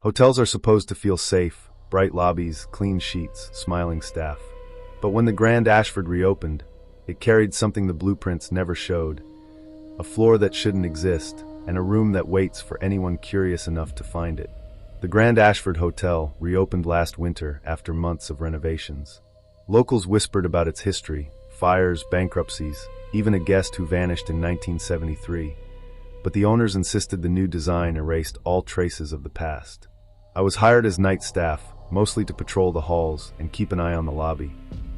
Hotels are supposed to feel safe, bright lobbies, clean sheets, smiling staff. But when the Grand Ashford reopened, it carried something the blueprints never showed: a floor that shouldn't exist, and a room that waits for anyone curious enough to find it. The Grand Ashford Hotel reopened last winter after months of renovations. Locals whispered about its history, fires, bankruptcies, even a guest who vanished in 1973. But the owners insisted the new design erased all traces of the past. I was hired as night staff, mostly to patrol the halls and keep an eye on the lobby.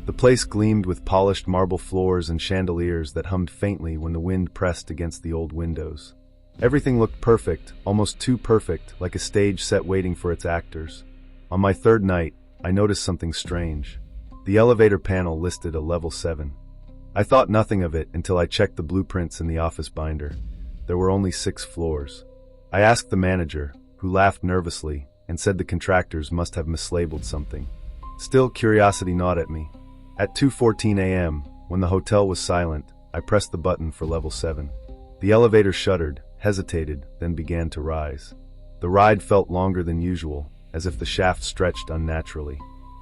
The place gleamed with polished marble floors and chandeliers that hummed faintly when the wind pressed against the old windows. Everything looked perfect, almost too perfect, like a stage set waiting for its actors. On my third night, I noticed something strange. The elevator panel listed a level 7. I thought nothing of it until I checked the blueprints in the office binder. There were only 6 floors. I asked the manager, who laughed nervously and said the contractors must have mislabeled something. Still, curiosity gnawed at me. At 2:14 a.m., when the hotel was silent, I pressed the button for level 7. The elevator shuddered, hesitated, then began to rise. The ride felt longer than usual, as if the shaft stretched unnaturally.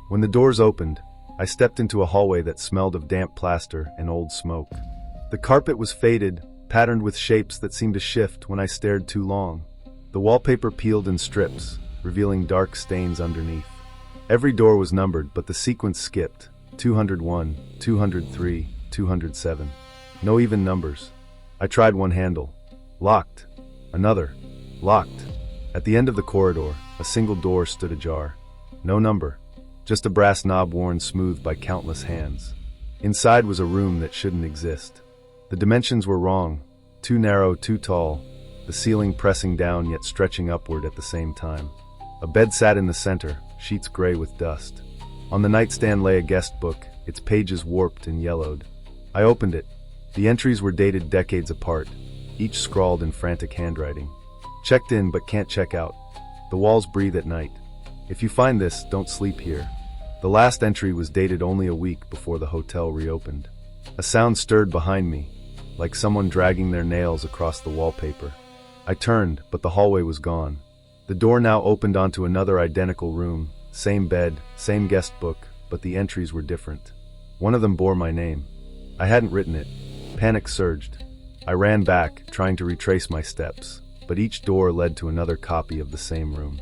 When the doors opened, I stepped into a hallway that smelled of damp plaster and old smoke. The carpet was faded, patterned with shapes that seemed to shift when I stared too long. The wallpaper peeled in strips, revealing dark stains underneath. Every door was numbered, but the sequence skipped: 201, 203, 207. No even numbers. I tried one handle. Locked. Another. Locked. At the end of the corridor, a single door stood ajar. No number. Just a brass knob worn smooth by countless hands. Inside was a room that shouldn't exist. The dimensions were wrong. Too narrow, too tall. The ceiling pressing down yet stretching upward at the same time. A bed sat in the center, sheets gray with dust. On the nightstand lay a guest book, its pages warped and yellowed. I opened it. The entries were dated decades apart, each scrawled in frantic handwriting. Checked in but can't check out. The walls breathe at night. If you find this, don't sleep here. The last entry was dated only a week before the hotel reopened. A sound stirred behind me, like someone dragging their nails across the wallpaper. I turned, but the hallway was gone. The door now opened onto another identical room, same bed, same guest book, but the entries were different. One of them bore my name. I hadn't written it. Panic surged. I ran back, trying to retrace my steps, but each door led to another copy of the same room.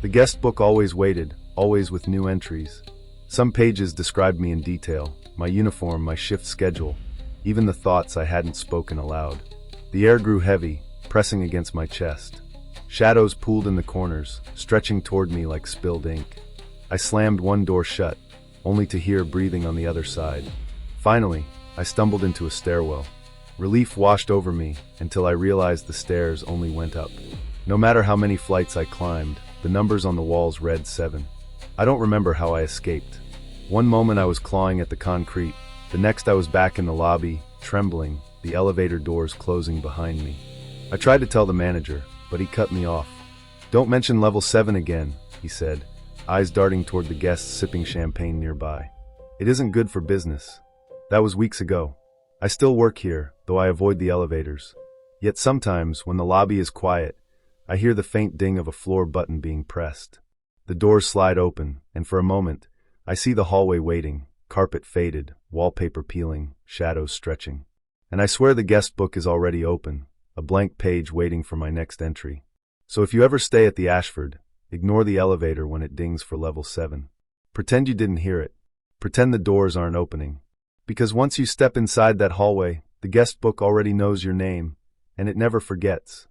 The guest book always waited, always with new entries. Some pages described me in detail, my uniform, my shift schedule, even the thoughts I hadn't spoken aloud. The air grew heavy, pressing against my chest. Shadows pooled in the corners, stretching toward me like spilled ink. I slammed one door shut, only to hear breathing on the other side. Finally, I stumbled into a stairwell. Relief washed over me until I realized the stairs only went up. No matter how many flights I climbed, the numbers on the walls read 7. I don't remember how I escaped. One moment I was clawing at the concrete, the next I was back in the lobby, trembling, the elevator doors closing behind me. I tried to tell the manager, but he cut me off. "Don't mention level 7 again," he said, eyes darting toward the guests sipping champagne nearby. "It isn't good for business." That was weeks ago. I still work here, though I avoid the elevators. Yet sometimes, when the lobby is quiet, I hear the faint ding of a floor button being pressed. The doors slide open, and for a moment, I see the hallway waiting, carpet faded, wallpaper peeling, shadows stretching. And I swear the guest book is already open, a blank page waiting for my next entry. So if you ever stay at the Ashford, ignore the elevator when it dings for level 7. Pretend you didn't hear it. Pretend the doors aren't opening. Because once you step inside that hallway, the guest book already knows your name, and it never forgets.